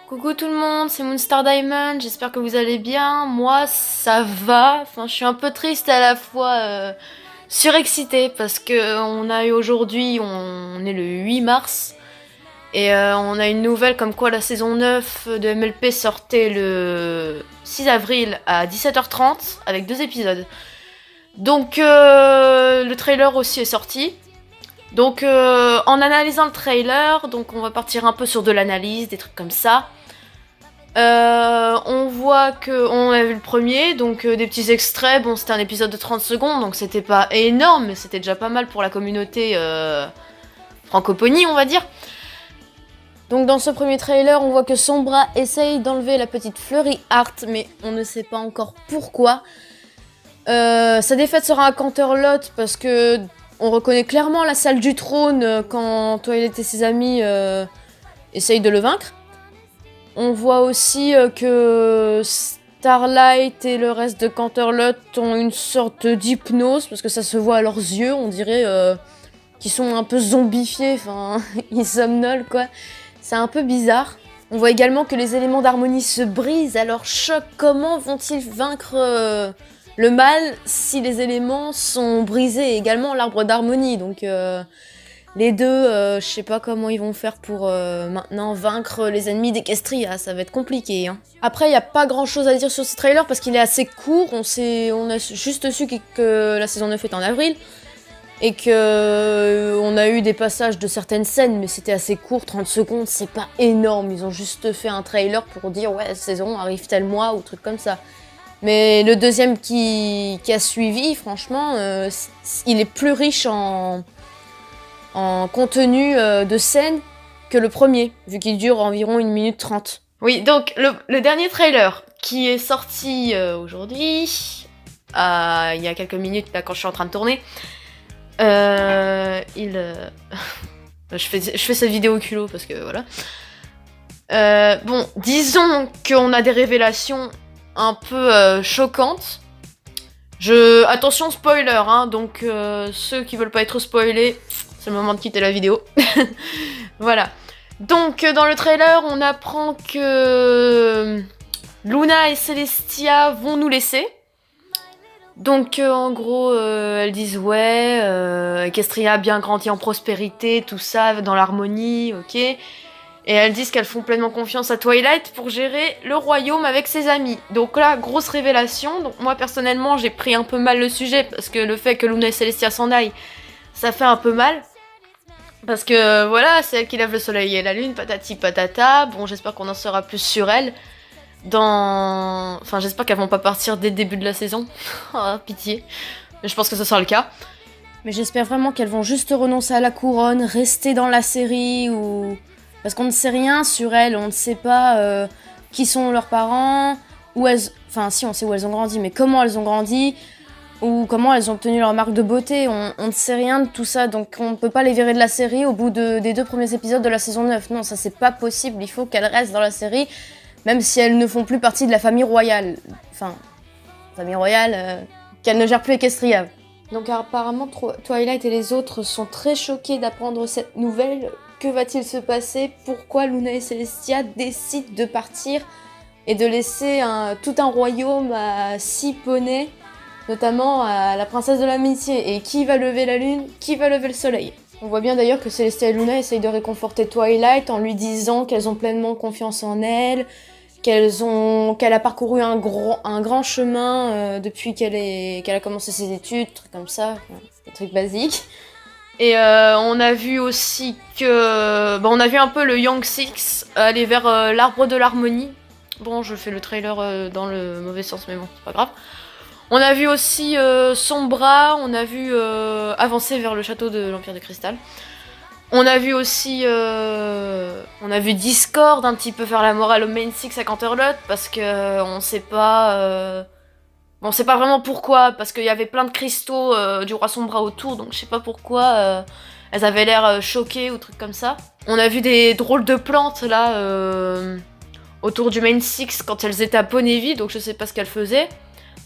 Coucou tout le monde, c'est Moonstar Diamond, j'espère que vous allez bien. Moi, ça va. Enfin, je suis un peu triste et à la fois surexcitée parce que on a eu aujourd'hui, on est le 8 mars et on a une nouvelle comme quoi la saison 9 de MLP sortait le 6 avril à 17h30 avec 2 épisodes. Donc le trailer aussi est sorti. Donc en analysant le trailer, donc on va partir un peu sur de l'analyse, des trucs comme ça. On voit que on a vu le premier, donc des petits extraits. Bon, c'était un épisode de 30 secondes, donc c'était pas énorme, mais c'était déjà pas mal pour la communauté francophonie, on va dire. Donc dans ce premier trailer, on voit que Sombra essaye d'enlever la petite Fleury Heart, mais on ne sait pas encore pourquoi. Sa défaite sera un Canterlot parce que on reconnaît clairement la salle du trône quand Twilight et ses amis essayent de le vaincre. On voit aussi que Starlight et le reste de Canterlot ont une sorte d'hypnose, parce que ça se voit à leurs yeux, on dirait qu'ils sont un peu zombifiés, enfin, ils somnolent quoi. C'est un peu bizarre. On voit également que les éléments d'harmonie se brisent, alors choc, comment vont-ils vaincre le mal si les éléments sont brisés, et également l'arbre d'harmonie, donc... les deux, je sais pas comment ils vont faire pour maintenant vaincre les ennemis d'Equestria, ça va être compliqué. Hein. Après, il n'y a pas grand chose à dire sur ce trailer parce qu'il est assez court, on a juste su que la saison 9 est en avril, et que on a eu des passages de certaines scènes, mais c'était assez court, 30 secondes, c'est pas énorme, ils ont juste fait un trailer pour dire ouais, la saison arrive tel mois ou truc comme ça. Mais le deuxième qui a suivi, franchement, il est plus riche en contenu de scène que le premier, vu qu'il dure environ 1 minute 30. Oui, donc le dernier trailer qui est sorti aujourd'hui, il y a quelques minutes là quand je suis en train de tourner, je fais cette vidéo au culot parce que voilà. Bon, disons qu'on a des révélations un peu choquantes. Attention spoiler, hein, donc ceux qui veulent pas être spoilés, c'est le moment de quitter la vidéo. Voilà. Donc dans le trailer, on apprend que Luna et Celestia vont nous laisser. Donc en gros, elles disent ouais, Equestria a bien grandi en prospérité, tout ça, dans l'harmonie, ok. Et elles disent qu'elles font pleinement confiance à Twilight pour gérer le royaume avec ses amis. Donc là, grosse révélation. Donc moi personnellement, j'ai pris un peu mal le sujet parce que le fait que Luna et Celestia s'en aillent, ça fait un peu mal. Parce que voilà, c'est elle qui lève le soleil et la lune, patati patata. Bon, j'espère qu'on en saura plus sur elle. Enfin, j'espère qu'elles vont pas partir dès le début de la saison. Oh, pitié. Mais je pense que ce sera le cas. Mais j'espère vraiment qu'elles vont juste renoncer à la couronne, rester dans la série ou... Parce qu'on ne sait rien sur elles, on ne sait pas qui sont leurs parents, où elles... Enfin, si, on sait où elles ont grandi, mais comment elles ont grandi, ou comment elles ont obtenu leur marque de beauté, on ne sait rien de tout ça, donc on ne peut pas les virer de la série au bout des 2 premiers épisodes de la saison 9. Non, ça c'est pas possible, il faut qu'elles restent dans la série, même si elles ne font plus partie de la famille royale. Enfin, famille royale, qu'elles ne gèrent plus Equestria. Donc apparemment, Twilight et les autres sont très choqués d'apprendre cette nouvelle. Que va-t-il se passer? Pourquoi Luna et Celestia décident de partir et de laisser tout un royaume à 6 poneys, notamment à la princesse de l'amitié? Et qui va lever la lune? Qui va lever le soleil? On voit bien d'ailleurs que Celestia et Luna essayent de réconforter Twilight en lui disant qu'elles ont pleinement confiance en elle, qu'elle a parcouru un grand chemin depuis qu'elle a commencé ses études, trucs comme ça, des trucs basiques. Et on a vu aussi que... on a vu un peu le Young Six aller vers l'arbre de l'harmonie. Bon, je fais le trailer dans le mauvais sens, mais bon, c'est pas grave. On a vu aussi Sombra, on a vu avancer vers le château de l'Empire de Cristal. On a vu aussi... on a vu Discord un petit peu faire la morale au Main Six à Canterlot, parce que on sait pas... Bon, on sait pas vraiment pourquoi, parce qu'il y avait plein de cristaux du roi Sombra autour, donc je sais pas pourquoi elles avaient l'air choquées ou trucs comme ça. On a vu des drôles de plantes là autour du Main Six quand elles étaient à Ponyville, donc je sais pas ce qu'elles faisaient.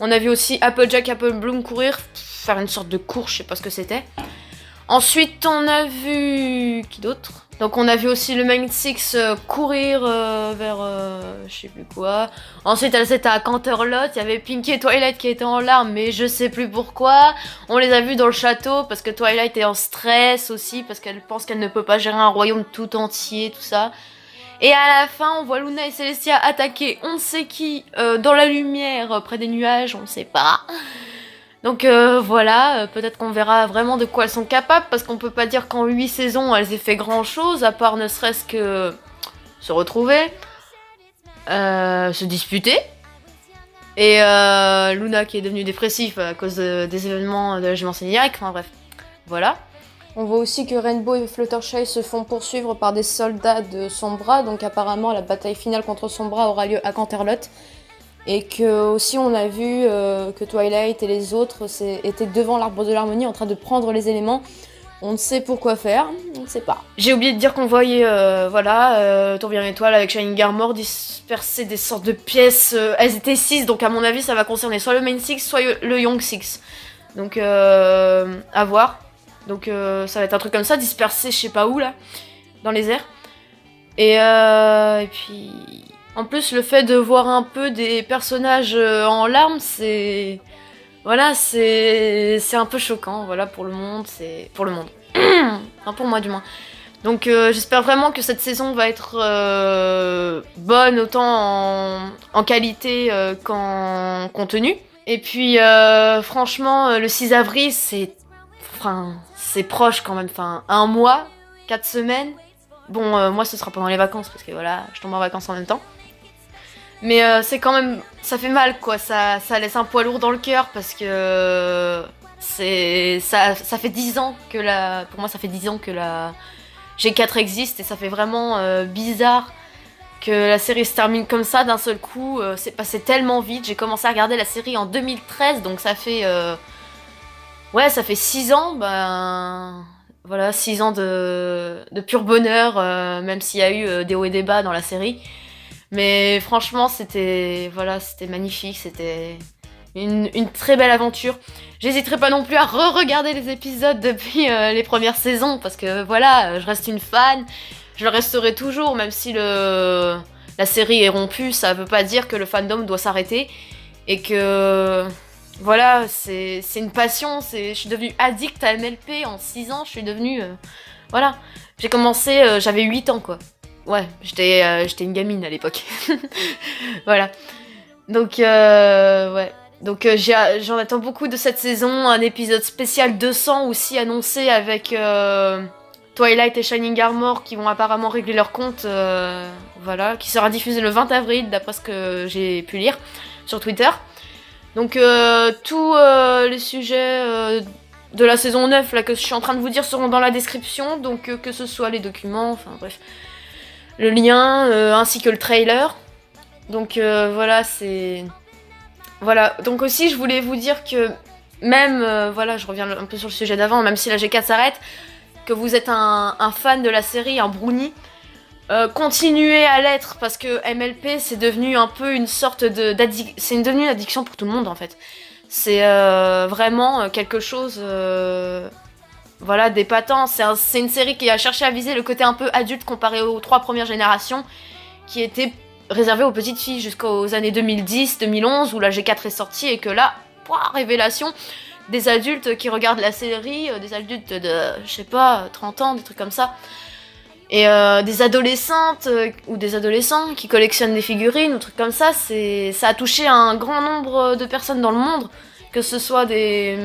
On a vu aussi Applejack, Applebloom courir, faire une sorte de course, je sais pas ce que c'était. Ensuite, on a vu... Qui d'autre? Donc on a vu aussi le Main Six courir vers je sais plus quoi. Ensuite elle s'était à Canterlot, il y avait Pinkie et Twilight qui étaient en larmes, mais je sais plus pourquoi. On les a vus dans le château parce que Twilight est en stress aussi, parce qu'elle pense qu'elle ne peut pas gérer un royaume tout entier, tout ça. Et à la fin on voit Luna et Celestia attaquer on ne sait qui dans la lumière, près des nuages, on ne sait pas. Donc voilà, peut-être qu'on verra vraiment de quoi elles sont capables, parce qu'on peut pas dire qu'en 8 saisons elles aient fait grand chose, à part ne serait-ce que se retrouver, se disputer, et Luna qui est devenue dépressive à cause des événements de la jument Zodiac, enfin bref, voilà. On voit aussi que Rainbow et Fluttershy se font poursuivre par des soldats de Sombra, donc apparemment la bataille finale contre Sombra aura lieu à Canterlot. Et que aussi on a vu que Twilight et les autres étaient devant l'arbre de l'harmonie en train de prendre les éléments. On ne sait pourquoi faire, on ne sait pas. J'ai oublié de dire qu'on voyait Tourbillon Étoile avec Shining Armor disperser des sortes de pièces. Elles étaient 6, donc à mon avis ça va concerner soit le Main Six, soit le Young Six. Donc à voir. Donc ça va être un truc comme ça, dispersé je sais pas où là, dans les airs. Et puis... En plus, le fait de voir un peu des personnages en larmes, c'est... Voilà, c'est un peu choquant, voilà, pour le monde, c'est... Pour le monde. Enfin, pour moi, du moins. Donc, j'espère vraiment que cette saison va être bonne, autant en qualité qu'en contenu. Et puis, franchement, le 6 avril, c'est... Enfin, c'est proche quand même, enfin, 1 mois, 4 semaines. Bon, moi, ce sera pendant les vacances, parce que voilà, je tombe en vacances en même temps. Mais c'est quand même... Ça fait mal, quoi. Ça laisse un poids lourd dans le cœur, parce que... Ça fait 10 ans que la... Pour moi, ça fait 10 ans que la G4 existe, et ça fait vraiment bizarre que la série se termine comme ça, d'un seul coup. C'est passé tellement vite. J'ai commencé à regarder la série en 2013, donc ça fait... Ouais, ça fait 6 ans, ben... Voilà, 6 ans de pur bonheur, même s'il y a eu des hauts et des bas dans la série. Mais franchement, c'était magnifique, c'était une très belle aventure. J'hésiterai pas non plus à re-regarder les épisodes depuis les premières saisons, parce que voilà, je reste une fan, je le resterai toujours, même si la série est rompue, ça veut pas dire que le fandom doit s'arrêter, et que voilà, c'est une passion, je suis devenue addict à MLP en 6 ans, je suis devenue... voilà, j'ai commencé, j'avais 8 ans quoi. Ouais, j'étais une gamine à l'époque. Voilà. Donc, ouais. Donc, j'en attends beaucoup de cette saison. Un épisode spécial 200 aussi annoncé avec Twilight et Shining Armor qui vont apparemment régler leur compte. Voilà. Qui sera diffusé le 20 avril, d'après ce que j'ai pu lire sur Twitter. Donc, tous les sujets de la saison 9 là, que je suis en train de vous dire seront dans la description. Donc, que ce soit les documents, enfin bref. Le lien, ainsi que le trailer. Donc voilà, c'est... Voilà, donc aussi je voulais vous dire que même, voilà, je reviens un peu sur le sujet d'avant, même si la G4 s'arrête, que vous êtes un fan de la série, un brownie, continuez à l'être, parce que MLP c'est devenu un peu une sorte d'addiction, c'est devenu une addiction pour tout le monde en fait. C'est vraiment quelque chose... Voilà, d'épatant. C'est une série qui a cherché à viser le côté un peu adulte comparé aux 3 premières générations, qui était réservée aux petites filles jusqu'aux années 2010-2011, où la G4 est sortie, et que là, pouah, révélation, des adultes qui regardent la série, des adultes de, je sais pas, 30 ans, des trucs comme ça, et des adolescentes ou des adolescents qui collectionnent des figurines, ou trucs comme ça, ça a touché un grand nombre de personnes dans le monde, que ce soit des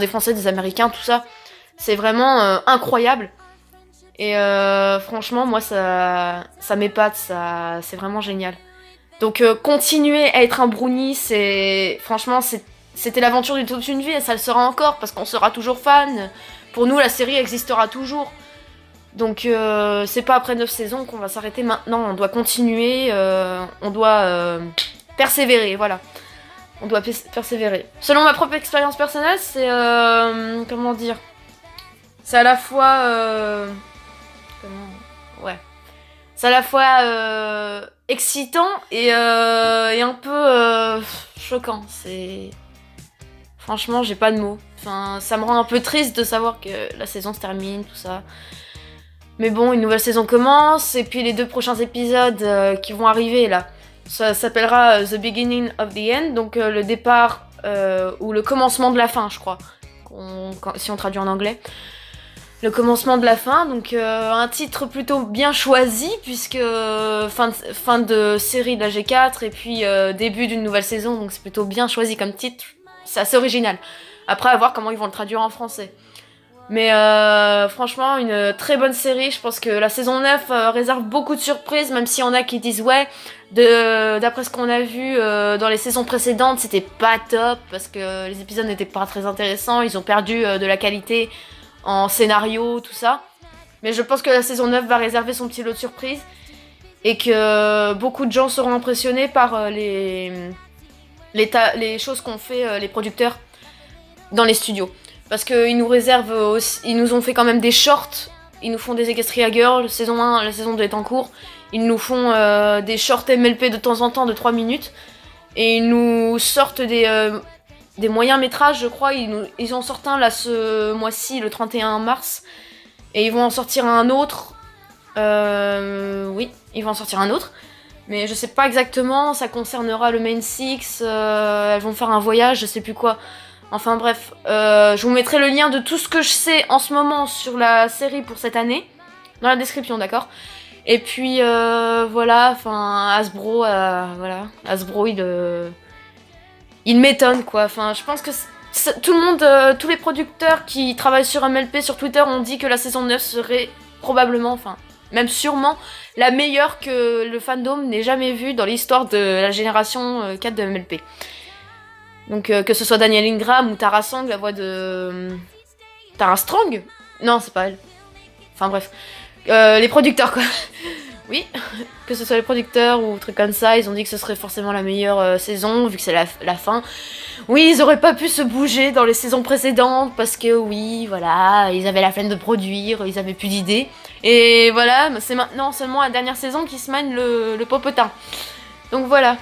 Français, des Américains, tout ça. C'est vraiment incroyable. Et franchement, moi, ça m'épate, c'est vraiment génial. Donc, continuer à être un brownie, franchement, c'était l'aventure de toute une vie, et ça le sera encore, parce qu'on sera toujours fan. Pour nous, la série existera toujours. Donc, c'est pas après 9 saisons qu'on va s'arrêter maintenant. On doit continuer, on doit persévérer, voilà. On doit persévérer. Selon ma propre expérience personnelle, c'est... comment dire ? C'est à la fois... Ouais. C'est à la fois excitant et un peu choquant. C'est... Franchement, j'ai pas de mots. Enfin, ça me rend un peu triste de savoir que la saison se termine, tout ça. Mais bon, une nouvelle saison commence, et puis les 2 prochains épisodes qui vont arriver là, ça s'appellera The Beginning of the End, donc le départ ou le commencement de la fin, je crois, si on traduit en anglais. Le commencement de la fin, donc un titre plutôt bien choisi, puisque fin de série de la G4, et puis début d'une nouvelle saison, donc c'est plutôt bien choisi comme titre. C'est assez original. Après, à voir comment ils vont le traduire en français. Mais franchement, une très bonne série. Je pense que la saison 9 réserve beaucoup de surprises, même s'il y en a qui disent ouais, d'après ce qu'on a vu dans les saisons précédentes, c'était pas top, parce que les épisodes n'étaient pas très intéressants, ils ont perdu de la qualité en scénario, tout ça. Mais je pense que la saison 9 va réserver son petit lot de surprises, et que beaucoup de gens seront impressionnés par les choses qu'ont fait les producteurs dans les studios. Parce qu'ils nous réservent aussi, ils nous ont fait quand même des shorts, ils nous font des Equestria Girls, saison 1, la saison 2 est en cours, ils nous font des shorts MLP de temps en temps de 3 minutes, et ils nous sortent des moyens métrages, je crois, ils en sortent un là ce mois-ci, le 31 mars, et ils vont en sortir un autre, oui, ils vont en sortir un autre, mais je sais pas exactement, ça concernera le Main Six, elles vont faire un voyage, je sais plus quoi. Enfin bref, je vous mettrai le lien de tout ce que je sais en ce moment sur la série pour cette année, dans la description, d'accord? Et puis voilà, enfin Hasbro, voilà, Hasbro il m'étonne quoi, enfin je pense que tout le monde, tous les producteurs qui travaillent sur MLP sur Twitter ont dit que la saison 9 serait probablement, enfin même sûrement, la meilleure que le fandom n'ait jamais vue dans l'histoire de la génération 4 de MLP. Donc que ce soit Daniel Ingram ou Tara Strong, la voix de... Tara Strong? Non, c'est pas elle. Enfin bref. Les producteurs quoi. Oui, que ce soit les producteurs ou trucs comme ça, ils ont dit que ce serait forcément la meilleure saison, vu que c'est la fin. Oui, ils auraient pas pu se bouger dans les saisons précédentes, parce que oui, voilà, ils avaient la flemme de produire, ils avaient plus d'idées. Et voilà, c'est maintenant seulement la dernière saison qui se mène le popotin. Donc voilà.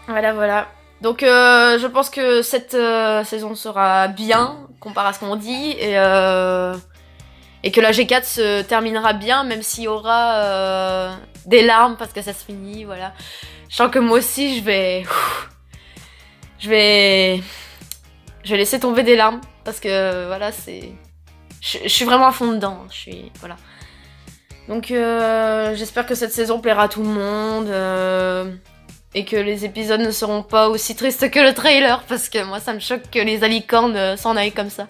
Voilà. Donc je pense que cette saison sera bien, comparé à ce qu'on dit, et que la G4 se terminera bien, même s'il y aura des larmes, parce que ça se finit, voilà. Je sens que moi aussi, je vais laisser tomber des larmes, parce que voilà, c'est... Je suis vraiment à fond dedans, voilà. Donc j'espère que cette saison plaira à tout le monde, et que les épisodes ne seront pas aussi tristes que le trailer, parce que moi ça me choque que les alicornes s'en aillent comme ça.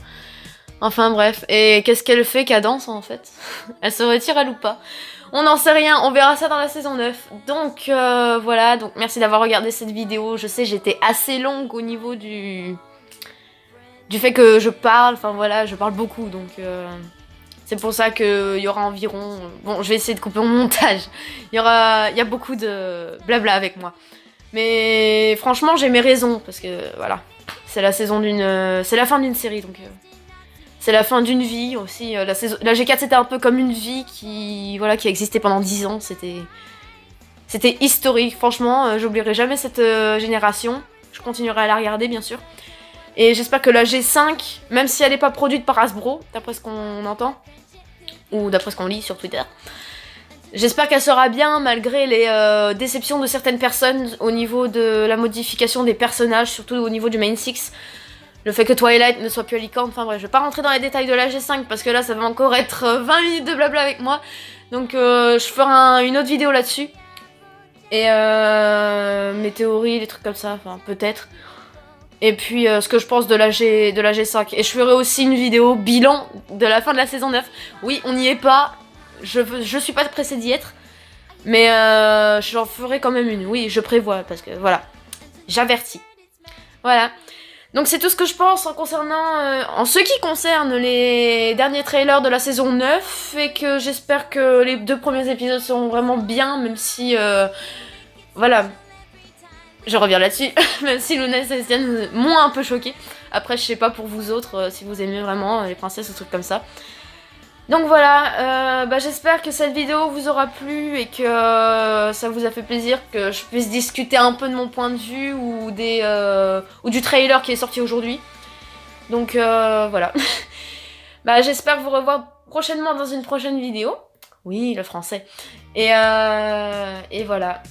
Enfin bref, et qu'est-ce qu'elle fait Cadence en fait? Elle se retire elle ou pas? On n'en sait rien, on verra ça dans la saison 9. Donc voilà, donc merci d'avoir regardé cette vidéo. Je sais, j'étais assez longue au niveau du fait que je parle, enfin voilà, je parle beaucoup, donc c'est pour ça qu'il y aura environ... Bon, je vais essayer de couper mon montage. Il y a beaucoup de blabla avec moi. Mais franchement, j'ai mes raisons, parce que voilà, c'est la saison c'est la fin d'une série, donc c'est la fin d'une vie aussi. La G4 c'était un peu comme une vie qui a existé pendant 10 ans. C'était historique, franchement, j'oublierai jamais cette génération. Je continuerai à la regarder, bien sûr. Et j'espère que la G5, même si elle n'est pas produite par Hasbro, d'après ce qu'on entend, ou d'après ce qu'on lit sur Twitter, j'espère qu'elle sera bien malgré les déceptions de certaines personnes au niveau de la modification des personnages, surtout au niveau du Main Six. Le fait que Twilight ne soit plus à licorne, enfin bref, je vais pas rentrer dans les détails de la G5 parce que là ça va encore être 20 minutes de blabla avec moi. Donc je ferai une autre vidéo là-dessus. Et mes théories, des trucs comme ça, enfin peut-être. Et puis ce que je pense de la G5. Et je ferai aussi une vidéo bilan de la fin de la saison 9. Oui, on n'y est pas. Je suis pas pressée d'y être. Mais j'en ferai quand même une. Oui, je prévois. Parce que voilà. J'avertis. Voilà. Donc c'est tout ce que je pense en ce qui concerne les derniers trailers de la saison 9. Et que j'espère que les 2 premiers épisodes seront vraiment bien. Même si... voilà. Je reviens là-dessus, même si Luna et Célestiane m'ont un peu choqué. Après, je sais pas pour vous autres, si vous aimez vraiment les princesses ou trucs comme ça. Donc voilà, j'espère que cette vidéo vous aura plu et que ça vous a fait plaisir, que je puisse discuter un peu de mon point de vue ou du trailer qui est sorti aujourd'hui. Donc voilà. J'espère vous revoir prochainement dans une prochaine vidéo. Oui, le français. Et voilà.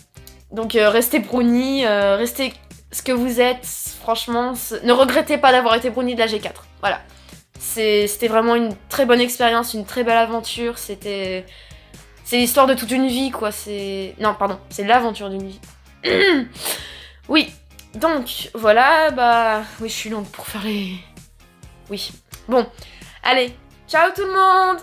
Donc restez brownie, restez ce que vous êtes, franchement. Ne regrettez pas d'avoir été brownie de la G4. Voilà. C'était vraiment une très bonne expérience, une très belle aventure. C'est l'histoire de toute une vie, quoi. Non, pardon, c'est l'aventure d'une vie. Oui. Donc, voilà, bah... Oui, je suis longue pour faire les... Oui. Bon, allez. Ciao tout le monde!